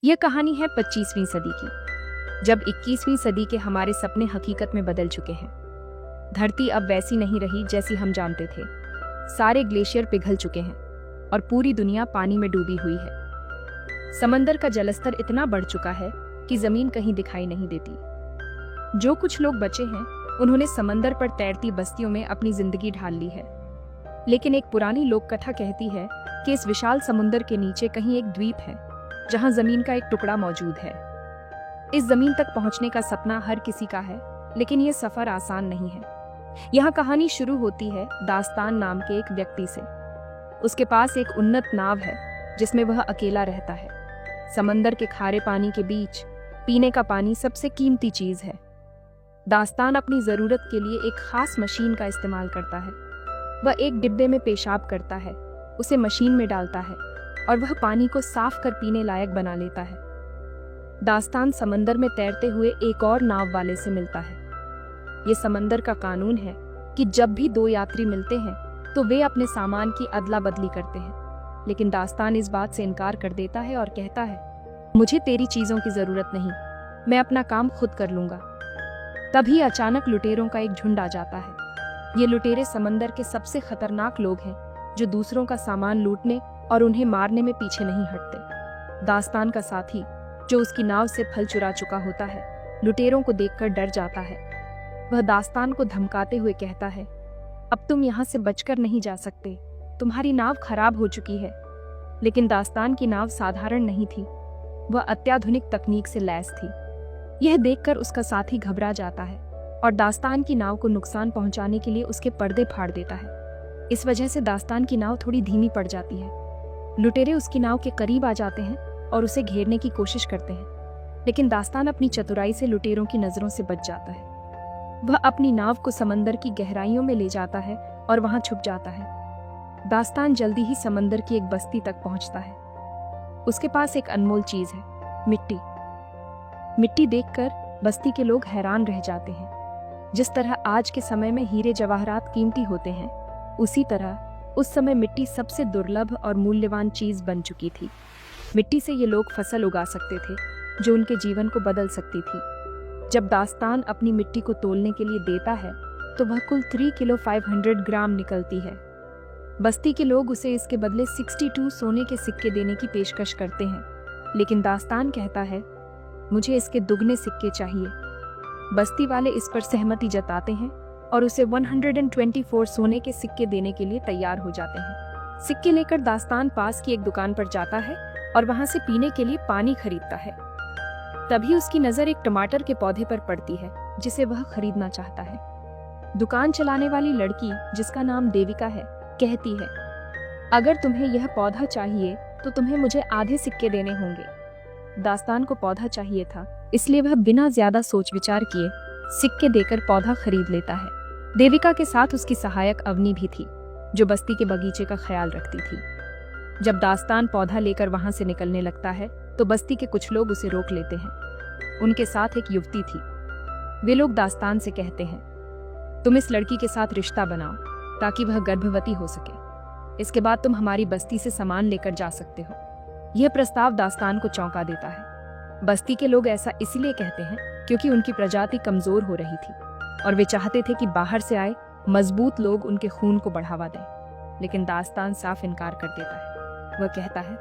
यह कहानी है 25वीं सदी की, जब 21वीं सदी के हमारे सपने हकीकत में बदल चुके हैं। धरती अब वैसी नहीं रही जैसी हम जानते थे। सारे ग्लेशियर पिघल चुके हैं और पूरी दुनिया पानी में डूबी हुई है। समंदर का जलस्तर इतना बढ़ चुका है कि जमीन कहीं दिखाई नहीं देती। जो कुछ लोग बचे हैं, उन्होंने समंदर पर तैरती बस्तियों में अपनी जिंदगी ढाल ली है। लेकिन एक पुरानी लोक कथा कहती है कि इस विशाल समुद्र के नीचे कहीं एक द्वीप है, जहां जमीन का एक टुकड़ा मौजूद है। इस जमीन तक पहुंचने का सपना हर किसी का है, लेकिन यह सफर आसान नहीं है। यहाँ कहानी शुरू होती है दास्तान नाम के एक व्यक्ति से। उसके पास एक उन्नत नाव है जिसमें वह अकेला रहता है। समंदर के खारे पानी के बीच पीने का पानी सबसे कीमती चीज है। दास्तान अपनी जरूरत के लिए एक खास मशीन का इस्तेमाल करता है। वह एक डिब्बे में पेशाब करता है, उसे मशीन में डालता है और वह पानी को साफ कर पीने लायक बना लेता है। दास्तान समंदर में तैरते हुए एक और नाव वाले से मिलता है। ये समंदर का कानून है कि जब भी दो यात्री मिलते हैं तो वे अपने सामान की अदला बदली करते हैं। लेकिन दास्तान इस बात से इनकार कर देता है और कहता है, मुझे तेरी चीजों की जरूरत नहीं, मैं अपना काम खुद कर लूंगा। तभी अचानक लुटेरों का एक झुंड आ जाता है। ये लुटेरे समंदर के सबसे खतरनाक लोग हैं, जो दूसरों का सामान लूटने और उन्हें मारने में पीछे नहीं हटते। दास्तान का साथी, जो उसकी नाव से फल चुरा चुका होता है, लुटेरों को देखकर डर जाता है। वह दास्तान को धमकाते हुए कहता है, अब तुम यहाँ से बचकर नहीं जा सकते, तुम्हारी नाव खराब हो चुकी है। लेकिन दास्तान की नाव साधारण नहीं थी, वह अत्याधुनिक तकनीक से लैस थी। यह देखकर उसका साथी घबरा जाता है और दास्तान की नाव को नुकसान पहुंचाने के लिए उसके पर्दे फाड़ देता है। इस वजह से दास्तान की नाव थोड़ी धीमी पड़ जाती है। लुटेरे उसकी नाव के करीब आ जाते हैं और उसे घेरने की कोशिश करते हैं, लेकिन दास्तान अपनी चतुराई से लुटेरों की नजरों से बच जाता है। वह अपनी नाव को समंदर की गहराइयों में ले जाता है और वहां छुप जाता है। दास्तान जल्दी ही समंदर की एक बस्ती तक पहुंचता है। उसके पास एक अनमोल चीज है, मिट्टी। मिट्टी देखकर बस्ती के लोग हैरान रह जाते हैं। जिस तरह आज के समय में हीरे जवाहरात कीमती होते हैं, उसी तरह उस समय मिट्टी सबसे दुर्लभ और मूल्यवान चीज बन चुकी थी। मिट्टी से ये लोग फसल उगा सकते थे, जो उनके जीवन को बदल सकती थी। जब दास्तान अपनी मिट्टी को तोलने के लिए देता है, तो वह कुल 3 किलो 500 ग्राम निकलती है। बस्ती के लोग उसे इसके बदले 62 सोने के सिक्के देने की पेशकश करते हैं, लेकिन दास्तान कहता है, मुझे इसके दुगने सिक्के चाहिए। बस्ती वाले इस पर सहमति जताते हैं और उसे 124 सोने के सिक्के देने के लिए तैयार हो जाते हैं। सिक्के लेकर दास्तान पास की एक दुकान पर जाता है और वहां से पीने के लिए पानी खरीदता है। तभी उसकी नजर एक टमाटर के पौधे पर पड़ती है, जिसे वह खरीदना चाहता है। दुकान चलाने वाली लड़की, जिसका नाम देविका है, कहती है, अगर तुम्हें यह पौधा चाहिए तो तुम्हें मुझे आधे सिक्के देने होंगे। दास्तान को पौधा चाहिए था, इसलिए वह बिना ज्यादा सोच विचार किए सिक्के देकर पौधा खरीद लेता है। देविका के साथ उसकी सहायक अवनी भी थी, जो बस्ती के बगीचे का ख्याल रखती थी। जब दास्तान पौधा लेकर वहां से निकलने लगता है, तो बस्ती के कुछ लोग उसे रोक लेते हैं। उनके साथ एक युवती थी। वे लोग दास्तान से कहते हैं, तुम इस लड़की के साथ रिश्ता बनाओ ताकि वह गर्भवती हो सके। इसके बाद तुम हमारी बस्ती से सामान लेकर जा सकते हो। यह प्रस्ताव दास्तान को चौंका देता है। बस्ती के लोग ऐसा इसलिए कहते हैं क्योंकि उनकी प्रजाति कमजोर हो रही थी और वे चाहते थे कि बाहर से आए मजबूत लोग उनके खून को बढ़ावा दें। लेकिन दास्तान साफ इनकार कर देता है। वह कहता है,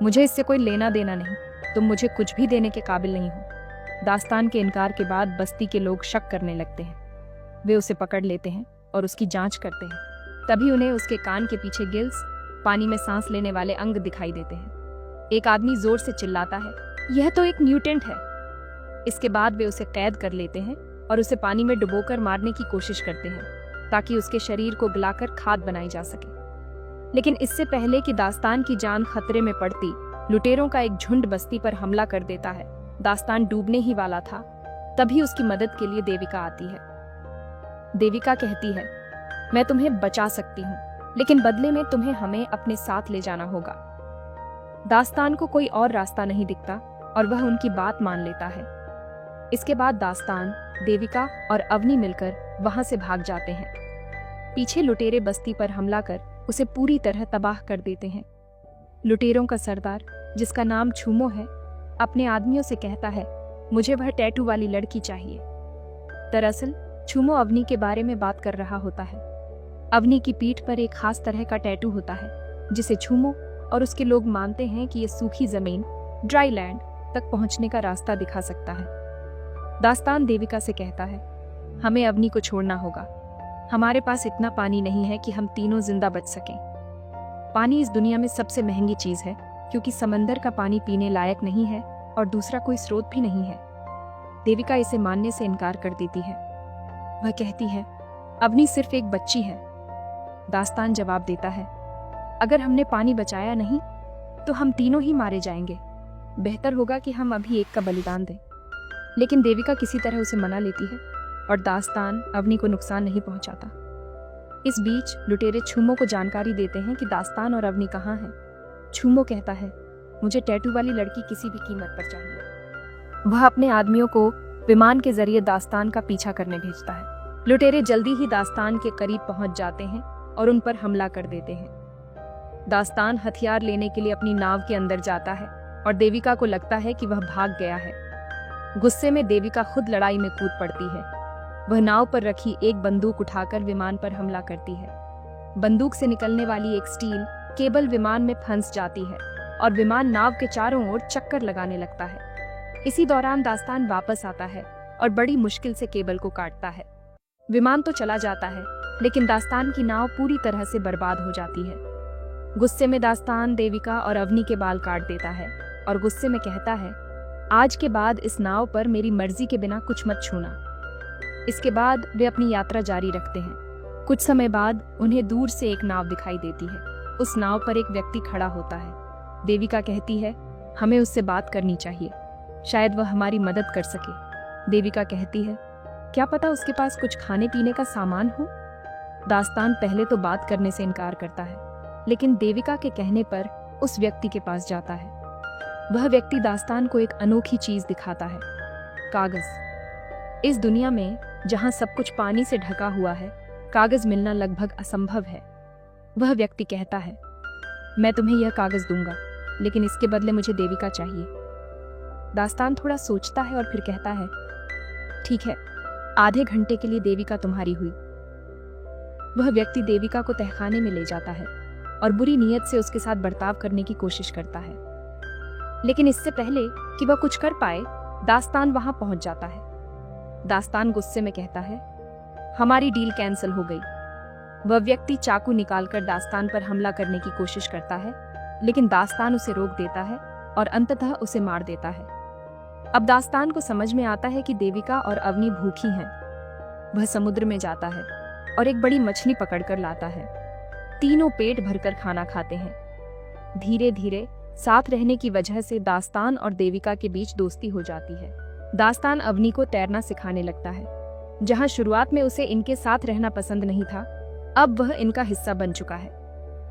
मुझे इससे कोई लेना देना नहीं, तुम मुझे कुछ भी देने के काबिल नहीं हो। दास्तान के इनकार के बाद बस्ती के लोग शक करने लगते हैं। वे उसे पकड़ लेते हैं और उसकी जांच करते हैं। तभी उन्हें उसके कान के पीछे गिल्स, पानी में सांस लेने वाले अंग दिखाई देते हैं। एक आदमी जोर से चिल्लाता है, यह तो एक म्यूटेंट है। इसके बाद वे उसे कैद कर लेते हैं और उसे पानी में डुबोकर मारने की कोशिश करते हैं, ताकि उसके शरीर को गलाकर खाद बनाई जा सके। लेकिन इससे पहले कि दास्तान की जान खतरे में पड़ती, लुटेरों का एक झुंड बस्ती पर हमला कर देता है। दास्तान डूबने ही वाला था, तभी उसकी मदद के लिए देविका आती है। देविका कहती है, मैं तुम्हें बचा सकती हूँ, लेकिन बदले में तुम्हें हमें अपने साथ ले जाना होगा। दास्तान को कोई और रास्ता नहीं दिखता और वह उनकी बात मान लेता है। इसके बाद दास्तान, देविका और अवनी मिलकर वहां से भाग जाते हैं। पीछे लुटेरे बस्ती पर हमला कर उसे पूरी तरह तबाह कर देते हैं। लुटेरों का सरदार, जिसका नाम छूमो है, अपने आदमियों से कहता है, मुझे वह टैटू वाली लड़की चाहिए। दरअसल छूमो अवनी के बारे में बात कर रहा होता है। अवनी की पीठ पर एक खास तरह का टैटू होता है जिसे छूमो और उसके लोग मानते हैं कि ये सूखी जमीन, ड्राई लैंड तक पहुंचने का रास्ता दिखा सकता है। दास्तान देविका से कहता है, हमें अवनी को छोड़ना होगा। हमारे पास इतना पानी नहीं है कि हम तीनों जिंदा बच सकें। पानी इस दुनिया में सबसे महंगी चीज है क्योंकि समंदर का पानी पीने लायक नहीं है और दूसरा कोई स्रोत भी नहीं है। देविका इसे मानने से इनकार कर देती है। वह कहती है, अवनी सिर्फ एक बच्ची है। दास्तान जवाब देता है, अगर हमने पानी बचाया नहीं तो हम तीनों ही मारे जाएंगे। बेहतर होगा कि हम अभी एक का बलिदान दें। लेकिन देविका किसी तरह उसे मना लेती है और दास्तान अवनी को नुकसान नहीं पहुंचाता। इस बीच लुटेरे छूमो को जानकारी देते हैं कि दास्तान और अवनी कहाँ हैं। छूमो कहता है, मुझे टैटू वाली लड़की किसी भी कीमत पर चाहिए। वह अपने आदमियों को विमान के जरिए दास्तान का पीछा करने भेजता है। लुटेरे जल्दी ही दास्तान के करीब पहुंच जाते हैं और उन पर हमला कर देते हैं। दास्तान हथियार लेने के लिए अपनी नाव के अंदर जाता है और देविका को लगता है कि वह भाग गया है। गुस्से में देविका खुद लड़ाई में कूद पड़ती है। वह नाव पर रखी एक बंदूक उठाकर विमान पर हमला करती है। बंदूक से निकलने वाली एक स्टील केबल विमान में फंस जाती है और विमान नाव के चारों ओर चक्कर लगाने लगता है। इसी दौरान दास्तान वापस आता है और बड़ी मुश्किल से केबल को काटता है। विमान तो चला जाता है लेकिन दास्तान की नाव पूरी तरह से बर्बाद हो जाती है। गुस्से में दास्तान देविका और अवनी के बाल काट देता है और गुस्से में कहता है, आज के बाद इस नाव पर मेरी मर्जी के बिना कुछ मत छूना। इसके बाद वे अपनी यात्रा जारी रखते हैं। कुछ समय बाद उन्हें दूर से एक नाव दिखाई देती है। उस नाव पर एक व्यक्ति खड़ा होता है। देविका कहती है, हमें उससे बात करनी चाहिए, शायद वह हमारी मदद कर सके। देविका कहती है, क्या पता उसके पास कुछ खाने पीने का सामान हो। दास्तान पहले तो बात करने से इनकार करता है लेकिन देविका के कहने पर उस व्यक्ति के पास जाता है। वह व्यक्ति दास्तान को एक अनोखी चीज दिखाता है, कागज। इस दुनिया में जहां सब कुछ पानी से ढका हुआ है, कागज मिलना लगभग असंभव है। वह व्यक्ति कहता है, मैं तुम्हें यह कागज दूंगा लेकिन इसके बदले मुझे देविका चाहिए। दास्तान थोड़ा सोचता है और फिर कहता है, ठीक है, आधे घंटे के लिए देविका तुम्हारी हुई। वह व्यक्ति देविका को तहखाने में ले जाता है और बुरी नीयत से उसके साथ बर्ताव करने की कोशिश करता है। लेकिन इससे पहले कि वह कुछ कर पाए, दास्तान वहां पहुंच जाता है। दास्तान गुस्से में कहता है, हमारी डील कैंसिल हो गई। वह व्यक्ति चाकू निकालकर दास्तान पर हमला करने की कोशिश करता है लेकिन दास्तान उसे रोक देता है और अंततः उसे मार देता है। अब दास्तान को समझ में आता है कि देविका और अवनी भूखी हैं। वह समुद्र में जाता है और एक बड़ी मछली पकड़कर लाता है। तीनों पेट भरकर खाना खाते हैं। धीरे धीरे साथ रहने की वजह से दास्तान और देविका के बीच दोस्ती हो जाती है। दास्तान अवनी को तैरना सिखाने लगता है। जहां शुरुआत में उसे इनके साथ रहना पसंद नहीं था, अब वह इनका हिस्सा बन चुका है।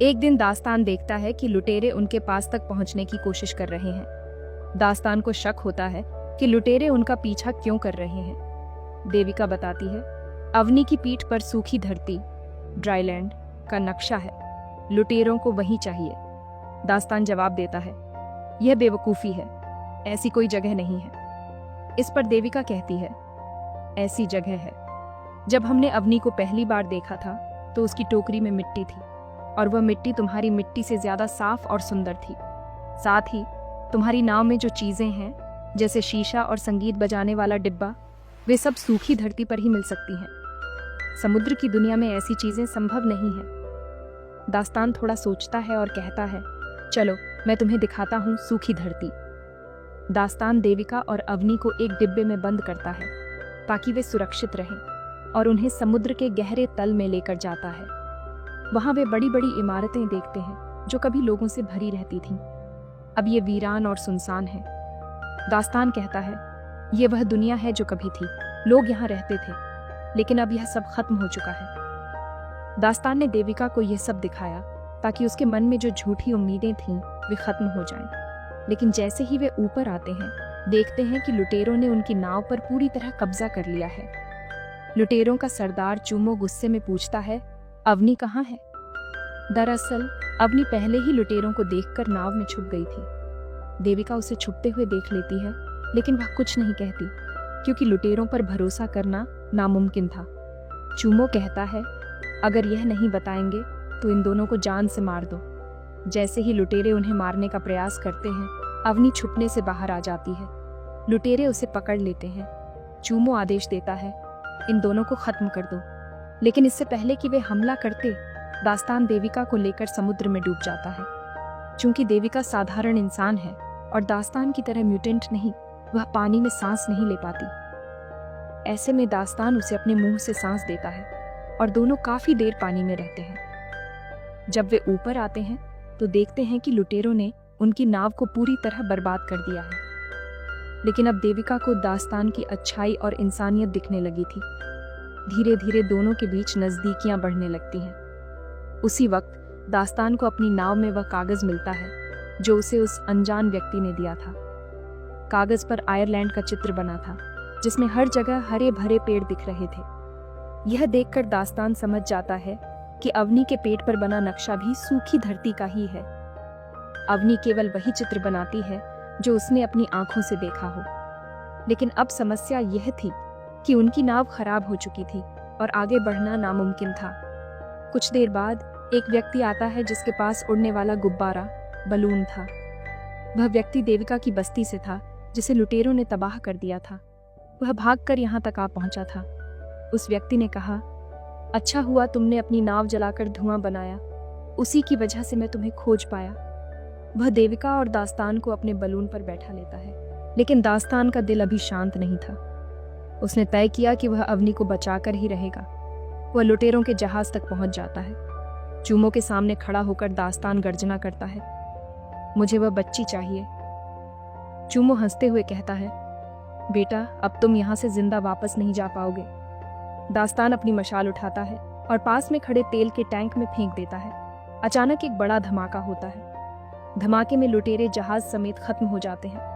एक दिन दास्तान देखता है कि लुटेरे उनके पास तक पहुंचने की कोशिश कर रहे हैं। दास्तान को शक होता है कि लुटेरे उनका पीछा क्यों कर रहे हैं। देविका बताती है, अवनी की पीठ पर सूखी धरती, ड्राईलैंड का नक्शा है। लुटेरों को वही चाहिए। दास्तान जवाब देता है, यह बेवकूफ़ी है, ऐसी कोई जगह नहीं है। इस पर देविका कहती है, ऐसी जगह है। जब हमने अवनी को पहली बार देखा था तो उसकी टोकरी में मिट्टी थी और वह मिट्टी तुम्हारी मिट्टी से ज्यादा साफ और सुंदर थी। साथ ही तुम्हारी नाव में जो चीजें हैं, जैसे शीशा और संगीत बजाने वाला डिब्बा, वे सब सूखी धरती पर ही मिल सकती हैं। समुद्र की दुनिया में ऐसी चीजें संभव नहीं है। दास्तान थोड़ा सोचता है और कहता है, चलो मैं तुम्हें दिखाता हूँ सूखी धरती। दास्तान देविका और अवनी को एक डिब्बे में बंद करता है ताकि वे सुरक्षित रहें और उन्हें समुद्र के गहरे तल में लेकर जाता है। वहां वे बड़ी बड़ी इमारतें देखते हैं जो कभी लोगों से भरी रहती थीं। अब ये वीरान और सुनसान है। दास्तान कहता है, ये वह दुनिया है जो कभी थी, लोग यहाँ रहते थे, लेकिन अब यह सब खत्म हो चुका है। दास्तान ने देविका को यह सब दिखाया ताकि उसके मन में जो झूठी उम्मीदें थीं वे खत्म हो जाएं। लेकिन जैसे ही वे ऊपर आते हैं, देखते हैं कि लुटेरों ने उनकी नाव पर पूरी तरह कब्जा कर लिया है। लुटेरों का सरदार चूमो गुस्से में पूछता है, अवनी कहाँ है? दरअसल अवनी पहले ही लुटेरों को देखकर नाव में छुप गई थी। देविका उसे छुपते हुए देख लेती है, लेकिन वह कुछ नहीं कहती, क्योंकि लुटेरों पर भरोसा करना नामुमकिन था। चूमो कहता है, अगर यह नहीं बताएंगे तो इन दोनों को जान से मार दो। जैसे ही लुटेरे उन्हें मारने का प्रयास करते हैं, अवनी छुपने से बाहर आ जाती है। लुटेरे उसे पकड़ लेते हैं। चूमो आदेश देता है, इन दोनों को खत्म कर दो। लेकिन इससे पहले कि वे हमला करते, दास्तान देविका को लेकर समुद्र में डूब जाता है। चूंकि देविका साधारण इंसान है और दास्तान की तरह म्यूटेंट नहीं, वह पानी में सांस नहीं ले पाती। ऐसे में दास्तान उसे अपने मुंह से सांस देता है और दोनों काफी देर पानी में रहते हैं। जब वे ऊपर आते हैं तो देखते हैं कि लुटेरों ने उनकी नाव को पूरी तरह बर्बाद कर दिया है। लेकिन अब देविका को दास्तान की अच्छाई और इंसानियत दिखने लगी थी। धीरे धीरे दोनों के बीच नजदीकियां बढ़ने लगती हैं। उसी वक्त दास्तान को अपनी नाव में वह कागज मिलता है जो उसे उस अनजान व्यक्ति ने दिया था। कागज पर आयरलैंड का चित्र बना था, जिसमें हर जगह हरे भरे पेड़ दिख रहे थे। यह देखकर दास्तान समझ जाता है कि अवनी के पेट पर बना नक्शा भी सूखी धरती का ही है। अवनी केवल वही चित्र बनाती है जो उसने अपनी आंखों से देखा हो। लेकिन अब समस्या यह थी कि उनकी नाव खराब हो चुकी थी और आगे बढ़ना नामुमकिन था। कुछ देर बाद एक व्यक्ति आता है जिसके पास उड़ने वाला गुब्बारा बलून था। वह व्यक्ति देविका की बस्ती से था, जिसे लुटेरों ने तबाह कर दिया था। वह भागकर यहाँ तक आ पहुंचा था। उस व्यक्ति ने कहा, अच्छा हुआ तुमने अपनी नाव जलाकर धुआं बनाया, उसी की वजह से मैं तुम्हें खोज पाया। वह देविका और दास्तान को अपने बलून पर बैठा लेता है, लेकिन दास्तान का दिल अभी शांत नहीं था। उसने तय किया कि वह अवनी को बचाकर ही रहेगा। वह लुटेरों के जहाज तक पहुंच जाता है। चूमो के सामने खड़ा होकर दास्तान गर्जना करता है, मुझे वह बच्ची चाहिए। चूमो हंसते हुए कहता है, बेटा अब तुम यहाँ से जिंदा वापस नहीं जा पाओगे। दास्तान अपनी मशाल उठाता है और पास में खड़े तेल के टैंक में फेंक देता है। अचानक एक बड़ा धमाका होता है। धमाके में लुटेरे जहाज समेत खत्म हो जाते हैं।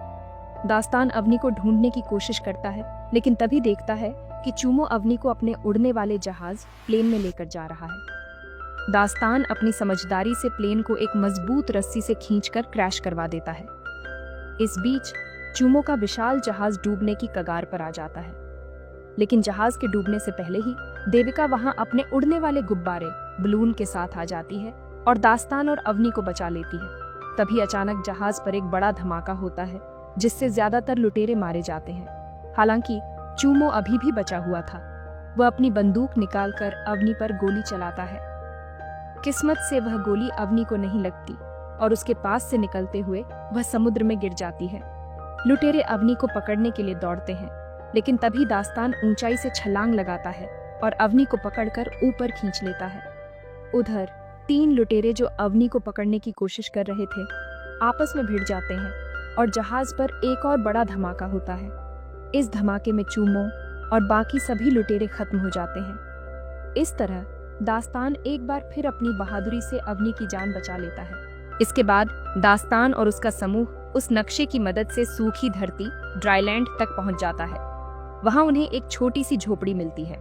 दास्तान अवनी को ढूंढने की कोशिश करता है, लेकिन तभी देखता है कि चूमो अवनी को अपने उड़ने वाले जहाज प्लेन में लेकर जा रहा है। दास्तान अपनी समझदारी से प्लेन को एक मजबूत रस्सी से खींचकर क्रैश करवा देता है। इस बीच चूमो का विशाल जहाज डूबने की कगार पर आ जाता है। लेकिन जहाज के डूबने से पहले ही देविका वहां अपने उड़ने वाले गुब्बारे बलून के साथ आ जाती है और दास्तान और अवनी को बचा लेती है। तभी अचानक जहाज पर एक बड़ा धमाका होता है, जिससे ज्यादातर लुटेरे मारे जाते हैं। हालांकि चूमो अभी भी बचा हुआ था। वह अपनी बंदूक निकालकर अवनी पर गोली चलाता है। किस्मत से वह गोली अवनी को नहीं लगती और उसके पास से निकलते हुए वह समुद्र में गिर जाती है। लुटेरे अवनी को पकड़ने के लिए दौड़ते हैं, लेकिन तभी दास्तान ऊंचाई से छलांग लगाता है और अवनी को पकड़कर ऊपर खींच लेता है। उधर 3 लुटेरे जो अवनी को पकड़ने की कोशिश कर रहे थे, आपस में भिड़ जाते हैं और जहाज पर एक और बड़ा धमाका होता है। इस धमाके में चूमो और बाकी सभी लुटेरे खत्म हो जाते हैं। इस तरह दास्तान एक बार फिर अपनी बहादुरी से अवनी की जान बचा लेता है। इसके बाद दास्तान और उसका समूह उस नक्शे की मदद से सूखी धरती ड्राईलैंड तक पहुंच जाता है। वहां उन्हें एक छोटी सी झोपड़ी मिलती है।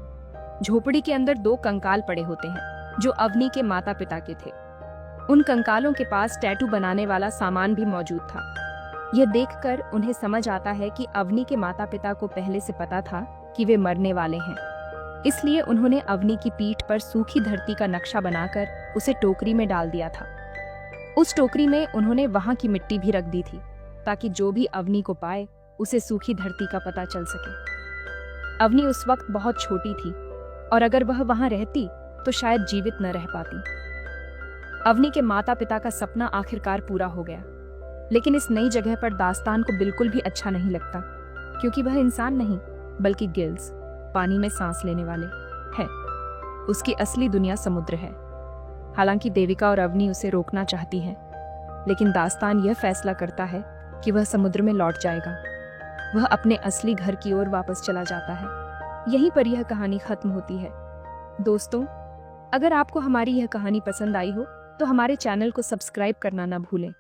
झोपड़ी के अंदर 2 कंकाल पड़े होते हैं जो अवनी के माता पिता के थे। उन कंकालों के पास टैटू बनाने वाला सामान भी मौजूद था। यह देखकर उन्हें समझ आता है कि अवनी के माता पिता को पहले से पता था कि वे मरने वाले हैं। इसलिए उन्होंने अवनी की पीठ पर सूखी धरती का नक्शा बनाकर उसे टोकरी में डाल दिया था। उस टोकरी में उन्होंने वहां की मिट्टी भी रख दी थी, ताकि जो भी अवनी को पाए उसे सूखी धरती का पता चल सके। अवनी उस वक्त बहुत छोटी थी और अगर वह वहां रहती तो शायद जीवित न रह पाती। अवनी के माता पिता का सपना आखिरकार पूरा हो गया, लेकिन इस नई जगह पर दास्तान को बिल्कुल भी अच्छा नहीं लगता, क्योंकि वह इंसान नहीं बल्कि गिल्स, पानी में सांस लेने वाले है। उसकी असली दुनिया समुद्र है। हालांकि देविका और अवनी उसे रोकना चाहती हैं, लेकिन दास्तान यह फैसला करता है कि वह समुद्र में लौट जाएगा। वह अपने असली घर की ओर वापस चला जाता है। यहीं पर यह कहानी खत्म होती है। दोस्तों, अगर आपको हमारी यह कहानी पसंद आई हो तो हमारे चैनल को सब्सक्राइब करना ना भूलें।